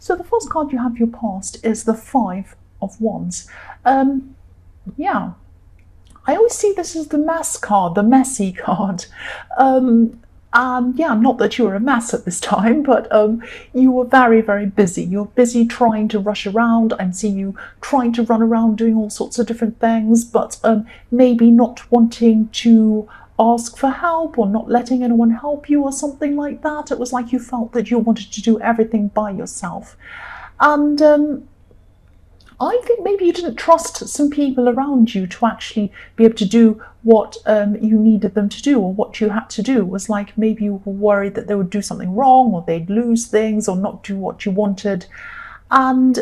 So the first card you have your past is the Five of Wands. Yeah, I always see this as the mess card, the messy card. And yeah, not that you were a mess at this time, but you were very, very busy. You're busy trying to rush around. I'm seeing you trying to run around doing all sorts of different things, but maybe not wanting to ask for help or not letting anyone help you or something like that. It was like you felt that you wanted to do everything by yourself. And I think maybe you didn't trust some people around you to actually be able to do what you needed them to do or what you had to do. It was like maybe you were worried that they would do something wrong or they'd lose things or not do what you wanted. And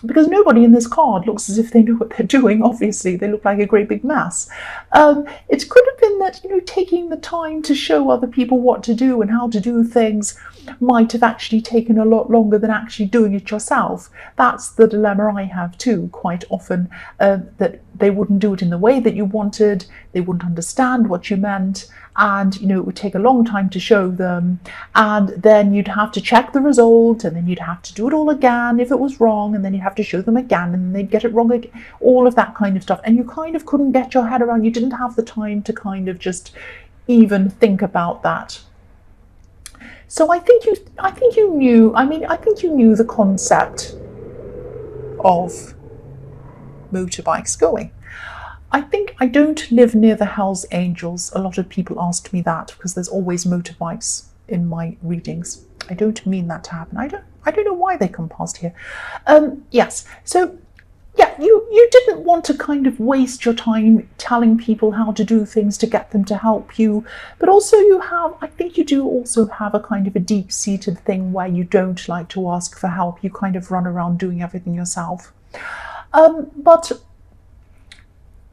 because nobody in this card looks as if they know what they're doing, obviously, they look like a great big mess. It could have been that, taking the time to show other people what to do and how to do things might have actually taken a lot longer than actually doing it yourself. That's the dilemma I have too, quite often, that they wouldn't do it in the way that you wanted, they wouldn't understand what you meant, and it would take a long time to show them, and then you'd have to check the result, and then you'd have to do it all again if it was wrong, and then you'd have to show them again, and they'd get it wrong again, all of that kind of stuff. And you kind of couldn't get your head around, you didn't have the time to kind of just even think about that. So I think you knew the concept of motorbikes going. I don't live near the Hells Angels. A lot of people asked me that because there's always motorbikes in my readings. I don't mean that to happen. I don't know why they come past here. Yes. So yeah, you didn't want to kind of waste your time telling people how to do things to get them to help you, but also I think you do also have a kind of a deep-seated thing where you don't like to ask for help. You kind of run around doing everything yourself. But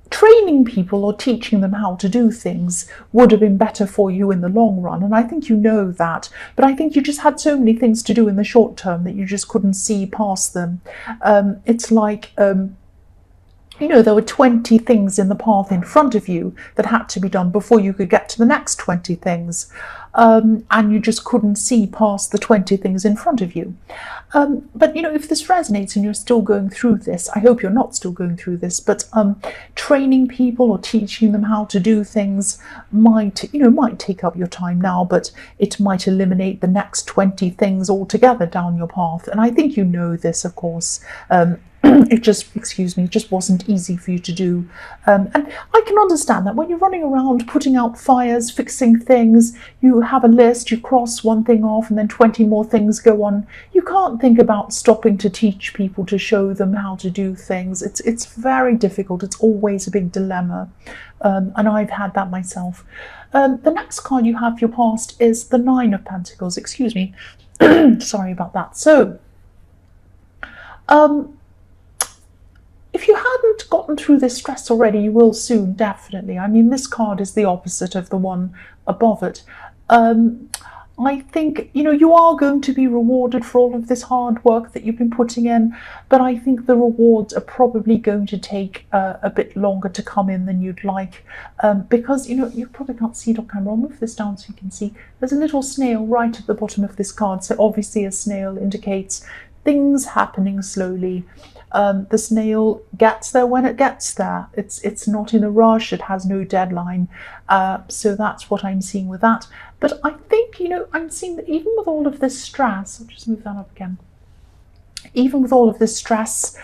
training people or teaching them how to do things would have been better for you in the long run, and I think you know that, but I think you just had so many things to do in the short term that you just couldn't see past them. It's like there were 20 things in the path in front of you that had to be done before you could get to the next 20 things. And you just couldn't see past the 20 things in front of you. But if this resonates and you're still going through this, I hope you're not still going through this, but training people or teaching them how to do things might take up your time now, but it might eliminate the next 20 things altogether down your path. And I think you know this, of course. It just wasn't easy for you to do. And I can understand that when you're running around putting out fires, fixing things, you have a list, you cross one thing off and then 20 more things go on. You can't think about stopping to teach people, to show them how to do things. It's very difficult. It's always a big dilemma. And I've had that myself. The next card you have for your past is the Nine of Pentacles. Excuse me. Sorry about that. So, if you hadn't gotten through this stress already, you will soon, definitely. I mean, this card is the opposite of the one above it. I think, you are going to be rewarded for all of this hard work that you've been putting in, but I think the rewards are probably going to take a bit longer to come in than you'd like, because, you probably can't see it on camera. I'll move this down so you can see. There's a little snail right at the bottom of this card, so obviously a snail indicates things happening slowly. The snail gets there when it gets there. It's not in a rush. It has no deadline. So that's what I'm seeing with that. But I think, I'm seeing that even with all of this stress, I'll just move that up again. Even with all of this stress,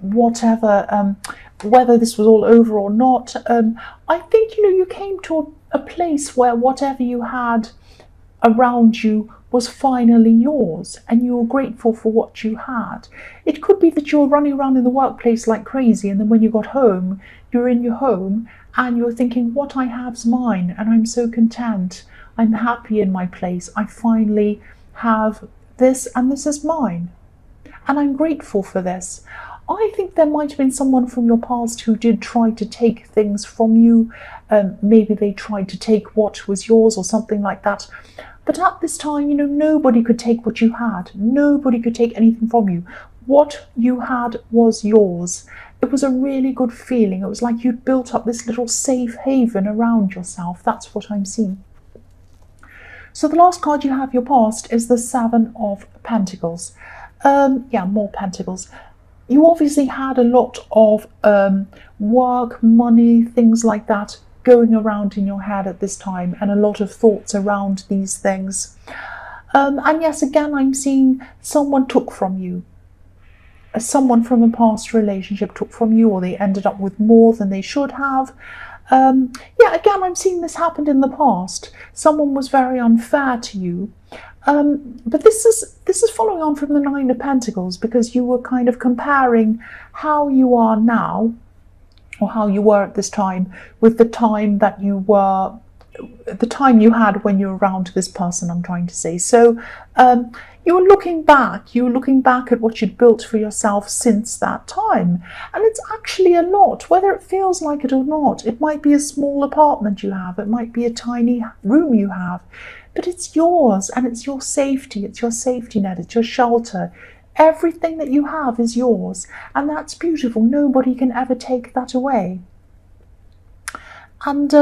whatever, whether this was all over or not, I think, you came to a place where whatever you had around you was finally yours, and you were grateful for what you had. It could be that you were running around in the workplace like crazy, and then when you got home, you're in your home and you're thinking, what I have's mine, and I'm so content. I'm happy in my place. I finally have this, and this is mine. And I'm grateful for this. I think there might have been someone from your past who did try to take things from you. Maybe they tried to take what was yours or something like that. But at this time, nobody could take what you had. Nobody could take anything from you. What you had was yours. It was a really good feeling. It was like you'd built up this little safe haven around yourself. That's what I'm seeing. So the last card you have, your past, is the Seven of Pentacles. Yeah, more pentacles. You obviously had a lot of work, money, things like that going around in your head at this time, and a lot of thoughts around these things. And yes, again, I'm seeing someone took from you. Someone from a past relationship took from you, or they ended up with more than they should have. Yeah, again, I'm seeing this happened in the past. Someone was very unfair to you. But this is following on from the Nine of Pentacles, because you were kind of comparing how you are now, or how you were at this time, with the time that you were, the time you had when you were around this person, I'm trying to say. So you were looking back at what you'd built for yourself since that time. And it's actually a lot, whether it feels like it or not. It might be a small apartment you have, it might be a tiny room you have, but it's yours, and it's your safety, it's your safety net, it's your shelter. Everything that you have is yours, and that's beautiful. Nobody can ever take that away. And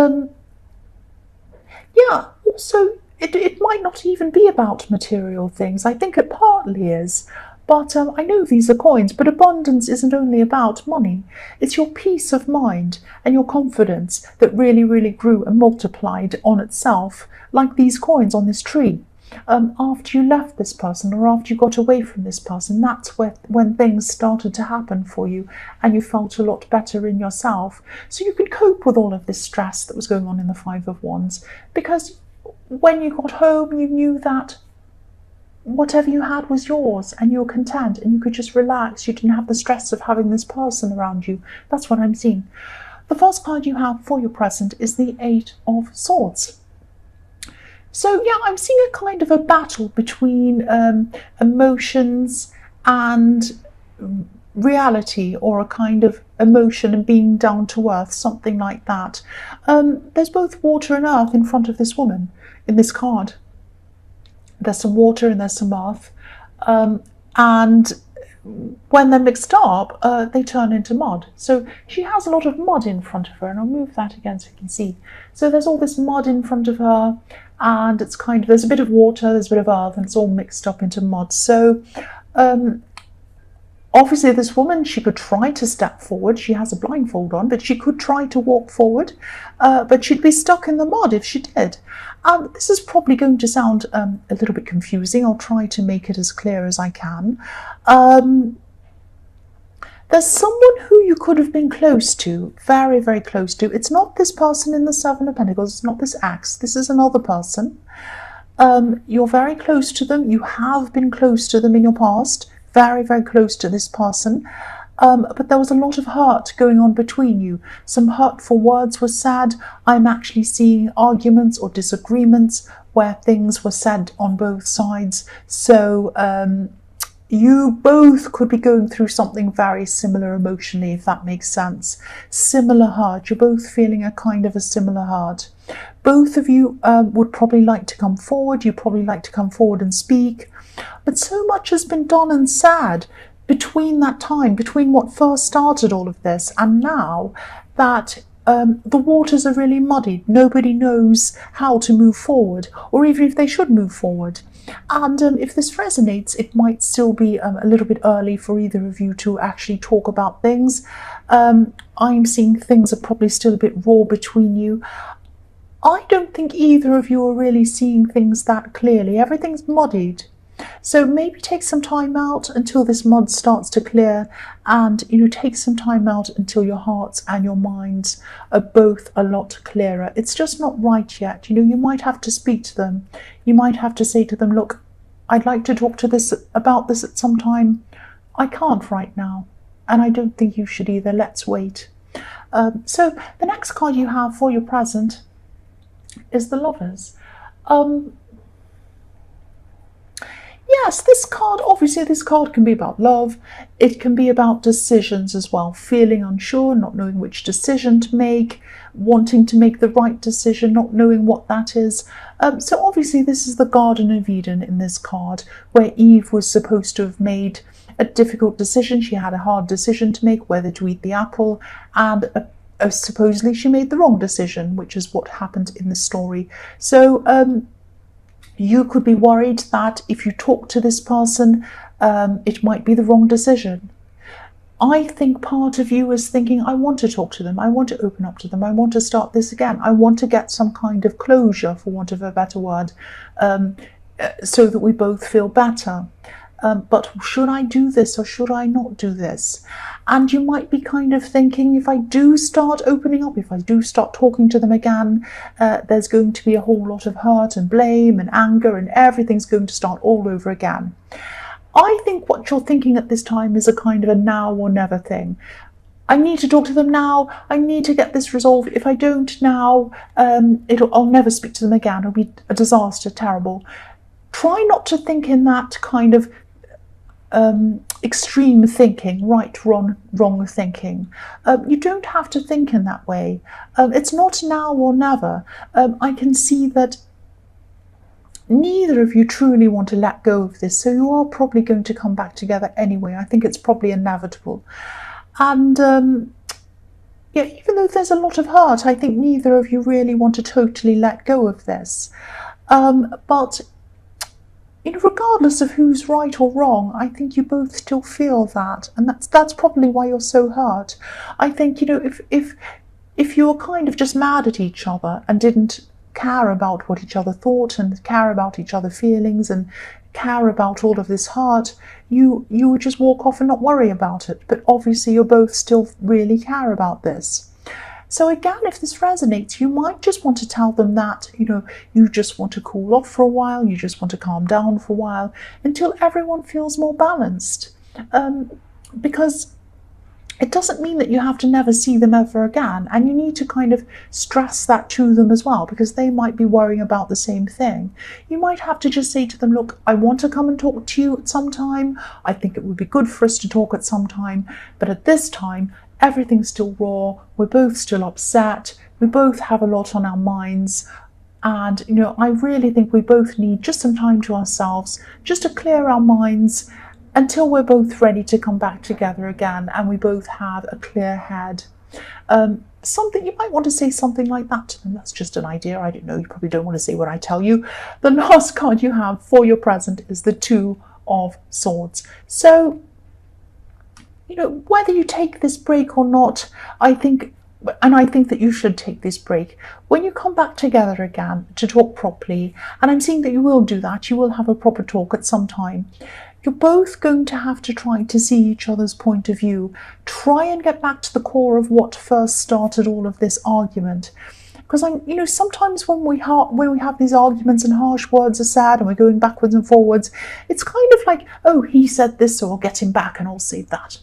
yeah, also, it might not even be about material things. I think it partly is. But I know these are coins, but abundance isn't only about money. It's your peace of mind and your confidence that really, really grew and multiplied on itself, like these coins on this tree. After you left this person, or after you got away from this person, that's when things started to happen for you, and you felt a lot better in yourself. So you could cope with all of this stress that was going on in the Five of Wands, because when you got home, you knew that whatever you had was yours, and you were content, and you could just relax. You didn't have the stress of having this person around you. That's what I'm seeing. The first card you have for your present is the Eight of Swords. So yeah, I'm seeing a kind of a battle between emotions and reality, or a kind of emotion and being down to earth, something like that. There's both water and earth in front of this woman in this card. There's some water and there's some earth, and when they're mixed up, they turn into mud. So she has a lot of mud in front of her, and I'll move that again so you can see. So there's all this mud in front of her, and it's kind of, there's a bit of water, there's a bit of earth, and it's all mixed up into mud. So obviously this woman, she could try to step forward. She has a blindfold on, but she could try to walk forward, but she'd be stuck in the mud if she did. This is probably going to sound a little bit confusing. I'll try to make it as clear as I can. There's someone who you could have been close to, very, very close to. It's not this person in the Seven of Pentacles. It's not this ex. This is another person. You're very close to them. You have been close to them in your past. Very, very close to this person. But there was a lot of hurt going on between you. Some hurtful words were said. I'm actually seeing arguments or disagreements where things were said on both sides. So you both could be going through something very similar emotionally, if that makes sense. Similar hurt. You're both feeling a kind of a similar hurt. Both of you would probably like to come forward. You probably like to come forward and speak. But so much has been done and said between that time, between what first started all of this and now, that the waters are really muddied. Nobody knows how to move forward, or even if they should move forward. And if this resonates, it might still be a little bit early for either of you to actually talk about things. I'm seeing things are probably still a bit raw between you. I don't think either of you are really seeing things that clearly. Everything's muddied. So maybe take some time out until this mud starts to clear, and take some time out until your hearts and your minds are both a lot clearer. It's just not right yet. You might have to speak to them. You might have to say to them, look, I'd like to talk to about this at some time. I can't right now, and I don't think you should either. Let's wait. So the next card you have for your present is the Lovers. Yes, this card can be about love. It can be about decisions as well, feeling unsure, not knowing which decision to make, wanting to make the right decision, not knowing what that is. So obviously this is the Garden of Eden in this card, where Eve was supposed to have made a difficult decision. She had a hard decision to make, whether to eat the apple, and supposedly she made the wrong decision, which is what happened in the story. So You could be worried that if you talk to this person, it might be the wrong decision. I think part of you is thinking, I want to talk to them, I want to open up to them, I want to start this again, I want to get some kind of closure, for want of a better word, so that we both feel better. But should I do this or should I not do this? And you might be kind of thinking, if I do start opening up, if I do start talking to them again, there's going to be a whole lot of hurt and blame and anger, and everything's going to start all over again. I think what you're thinking at this time is a kind of a now or never thing. I need to talk to them now. I need to get this resolved. If I don't now, I'll never speak to them again. It'll be a disaster, terrible. Try not to think in that kind of extreme thinking, right, wrong thinking. You don't have to think in that way. It's not now or never. I can see that neither of you truly want to let go of this, so you are probably going to come back together anyway. I think it's probably inevitable. And yeah, even though there's a lot of hurt, I think neither of you really want to totally let go of this. But regardless of who's right or wrong, I think you both still feel that, and that's probably why you're so hurt. I think, if you were kind of just mad at each other and didn't care about what each other thought and care about each other's feelings and care about all of this hurt, you would just walk off and not worry about it. But obviously you both still really care about this. So again, if this resonates, you might just want to tell them that, you just want to cool off for a while, you just want to calm down for a while until everyone feels more balanced. Because it doesn't mean that you have to never see them ever again, and you need to kind of stress that to them as well, because they might be worrying about the same thing. You might have to just say to them, look, I want to come and talk to you at some time. I think it would be good for us to talk at some time, but at this time, everything's still raw. We're both still upset. We both have a lot on our minds. And, I really think we both need just some time to ourselves, just to clear our minds, until we're both ready to come back together again and we both have a clear head. Something you might want to say something like that to them. That's just an idea. I don't know. You probably don't want to say what I tell you. The last card you have for your present is the Two of Swords. So, whether you take this break or not, I think that you should take this break. When you come back together again to talk properly, and I'm seeing that you will do that, you will have a proper talk at some time, you're both going to have to try to see each other's point of view. Try and get back to the core of what first started all of this argument. Because sometimes when we have these arguments and harsh words are said and we're going backwards and forwards, it's kind of like, oh, he said this, so I'll get him back and I'll say that.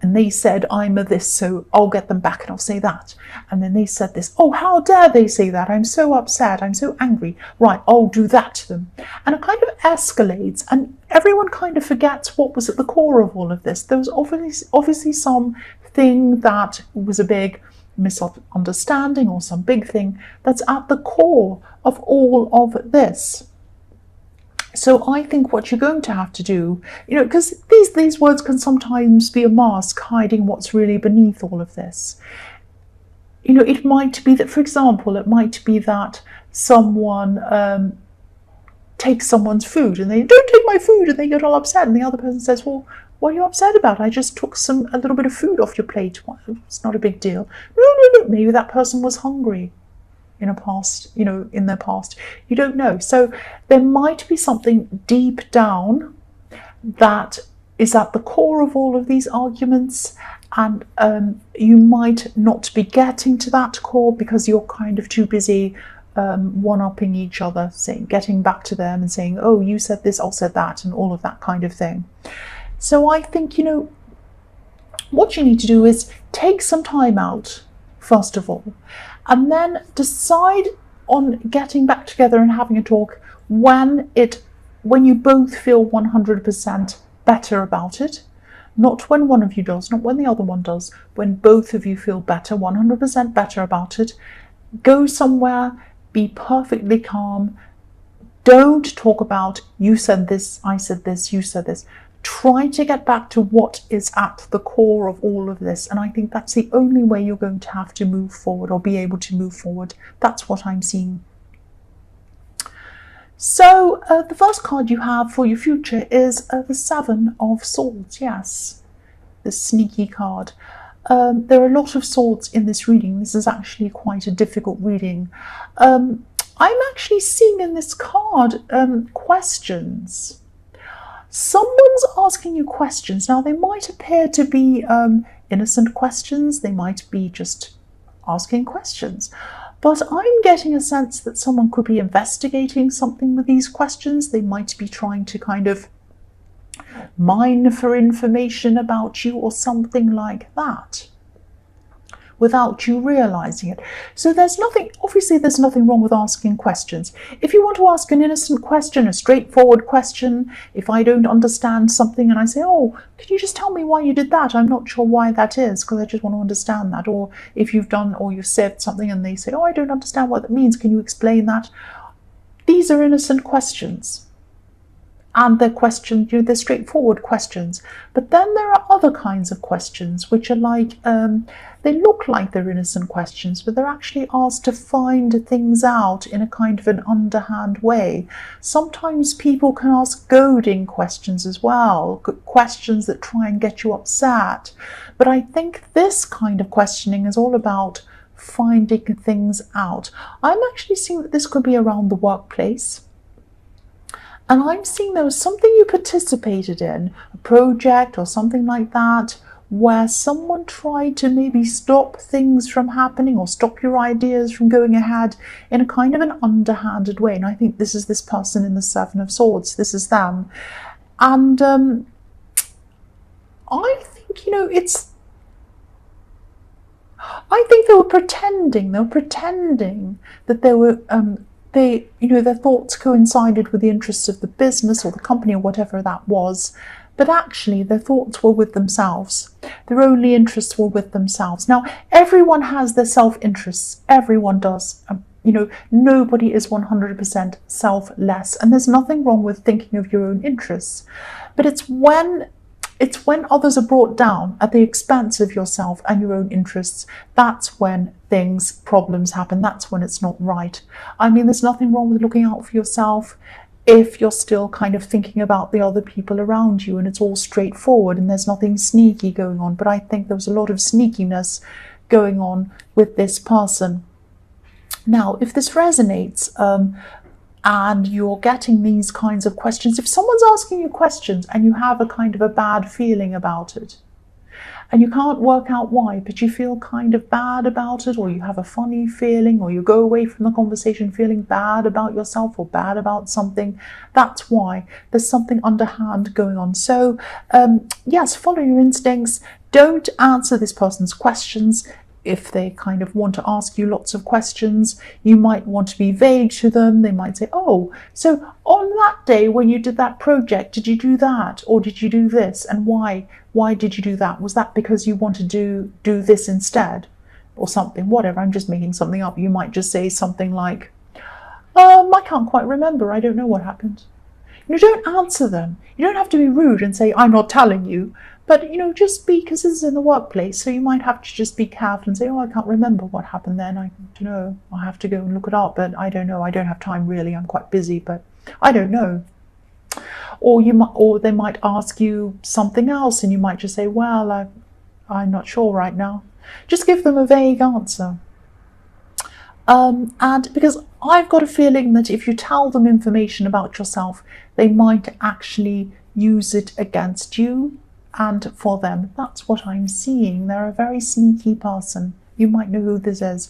And they said, I'm a this, so I'll get them back and I'll say that. And then they said this, oh, how dare they say that? I'm so upset, I'm so angry. Right, I'll do that to them. And it kind of escalates, and everyone kind of forgets what was at the core of all of this. There was obviously something that was a big misunderstanding or some big thing that's at the core of all of this. So I think what you're going to have to do, because these words can sometimes be a mask hiding what's really beneath all of this. It might be that, for example, someone takes someone's food and they don't take my food and they get all upset, and the other person says, well, what are you upset about? I just took a little bit of food off your plate. Well, it's not a big deal. No. Maybe that person was hungry in their past. You don't know. So there might be something deep down that is at the core of all of these arguments, and you might not be getting to that core because you're kind of too busy one-upping each other, getting back to them and saying, oh, you said this, I'll said that, and all of that kind of thing. So I think, what you need to do is take some time out, first of all, and then decide on getting back together and having a talk when you both feel 100% better about it. Not when one of you does, not when the other one does, when both of you feel better, 100% better about it. Go somewhere, be perfectly calm. Don't talk about, you said this, I said this, you said this. Try to get back to what is at the core of all of this. And I think that's the only way you're going to have to move forward or be able to move forward. That's what I'm seeing. So the first card you have for your future is the Seven of Swords. Yes, the sneaky card. There are a lot of swords in this reading. This is actually quite a difficult reading. I'm actually seeing in this card questions. Someone's asking you questions. Now, they might appear to be innocent questions. They might be just asking questions. But I'm getting a sense that someone could be investigating something with these questions. They might be trying to kind of mine for information about you or something like that, without you realizing it. So obviously there's nothing wrong with asking questions. If you want to ask an innocent question, a straightforward question, if I don't understand something and I say, oh, could you just tell me why you did that? I'm not sure why that is, because I just want to understand that. Or if you've done, or you've said something and they say, oh, I don't understand what that means, can you explain that? These are innocent questions. And they're straightforward questions. But then there are other kinds of questions which are like, they look like they're innocent questions, but they're actually asked to find things out in a kind of an underhand way. Sometimes people can ask goading questions as well, questions that try and get you upset. But I think this kind of questioning is all about finding things out. I'm actually seeing that this could be around the workplace. And I'm seeing there was something you participated in, a project or something like that, where someone tried to maybe stop things from happening or stop your ideas from going ahead in a kind of an underhanded way. And I think this is this person in the Seven of Swords. This is them. And I think, I think they were pretending that they were... their thoughts coincided with the interests of the business or the company or whatever that was, but actually their thoughts were with themselves. Their only interests were with themselves. Now, everyone has their self-interests. Everyone does. Nobody is 100% selfless, and there's nothing wrong with thinking of your own interests. But it's when others are brought down at the expense of yourself and your own interests, that's when problems happen. That's when it's not right. I mean, there's nothing wrong with looking out for yourself if you're still kind of thinking about the other people around you and it's all straightforward and there's nothing sneaky going on. But I think there was a lot of sneakiness going on with this person. Now, if this resonates, and you're getting these kinds of questions, if someone's asking you questions and you have a kind of a bad feeling about it, and you can't work out why, but you feel kind of bad about it, or you have a funny feeling, or you go away from the conversation feeling bad about yourself or bad about something, that's why. There's something underhand going on. So yes, follow your instincts. Don't answer this person's questions. If they kind of want to ask you lots of questions, you might want to be vague to them. They might say, oh, so on that day when you did that project, did you do that? Or did you do this? And why? Why did you do that? Was that because you wanted to do this instead? Or something, whatever. I'm just making something up. You might just say something like, I can't quite remember. I don't know what happened. Don't answer them. You don't have to be rude and say, I'm not telling you. But, just be, because this is in the workplace, so you might have to just be careful and say, oh, I can't remember what happened then. I don't know. I'll have to go and look it up, but I don't know. I don't have time, really. I'm quite busy, but I don't know. Or they might ask you something else, and you might just say, well, I'm not sure right now. Just give them a vague answer. And because I've got a feeling that if you tell them information about yourself, they might actually use it against you and for them. That's what I'm seeing. They're a very sneaky person. You might know who this is.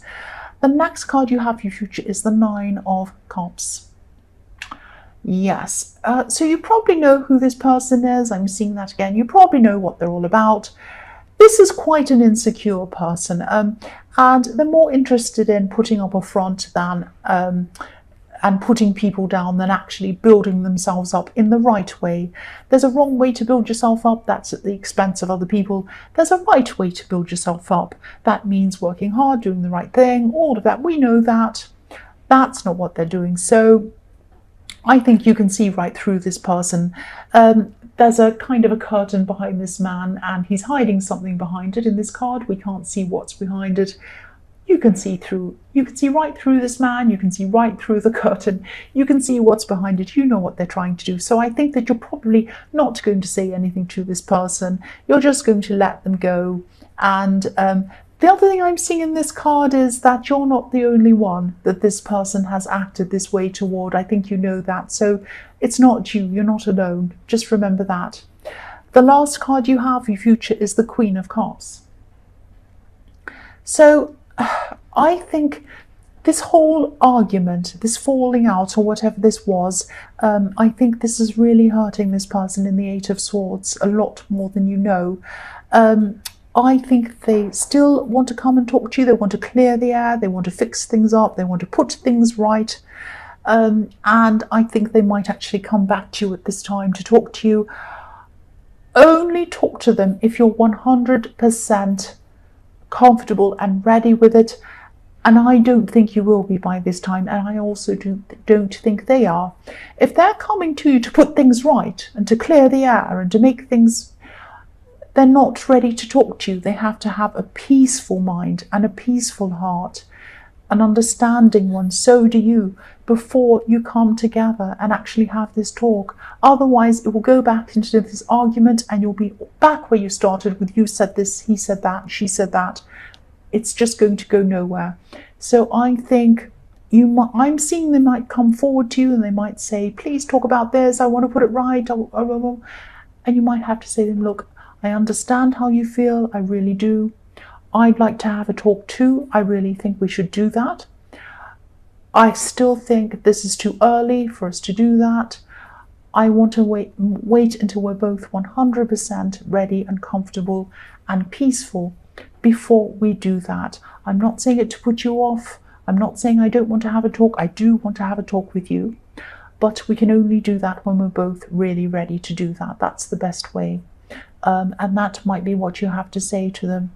The next card you have for your future is the Nine of Cups. Yes, so you probably know who this person is. I'm seeing that again. You probably know what they're all about. This is quite an insecure person, and they're more interested in putting up a front than and putting people down than actually building themselves up in the right way. There's a wrong way to build yourself up. That's at the expense of other people. There's a right way to build yourself up. That means working hard, doing the right thing, all of that. We know that. That's not what they're doing. So I think you can see right through this person. There's a kind of a curtain behind this man, and he's hiding something behind it. In this card, we can't see what's behind it. you can see right through this man, you can see right through the curtain, you can see what's behind it, you know what they're trying to do. So I think that you're probably not going to say anything to this person, you're just going to let them go. And the other thing I'm seeing in this card is that you're not the only one that this person has acted this way toward. I think you know that. So it's not you, you're not alone. Just remember that. The last card you have for your future is the Queen of Cups. So I think this whole argument, this falling out or whatever this was, I think this is really hurting this person in the Eight of Swords a lot more than you know. I think they still want to come and talk to you. They want to clear the air. They want to fix things up. They want to put things right. And I think they might actually come back to you at this time to talk to you. Only talk to them if you're 100% comfortable and ready with it. And I don't think you will be by this time. And I also don't think they are. If they're coming to you to put things right and to clear the air and to make things, they're not ready to talk to you. They have to have a peaceful mind and a peaceful heart, an understanding one. So do you, before you come together and actually have this talk. Otherwise, it will go back into this argument and you'll be back where you started with you said this, he said that, she said that. It's just going to go nowhere. So I think I'm seeing they might come forward to you and they might say, please talk about this. I want to put it right. And you might have to say to them, look, I understand how you feel, I really do. I'd like to have a talk too. I really think we should do that. I still think this is too early for us to do that. I want to wait until we're both 100% ready and comfortable and peaceful before we do that. I'm not saying it to put you off. I'm not saying I don't want to have a talk. I do want to have a talk with you. But we can only do that when we're both really ready to do that. That's the best way. And that might be what you have to say to them.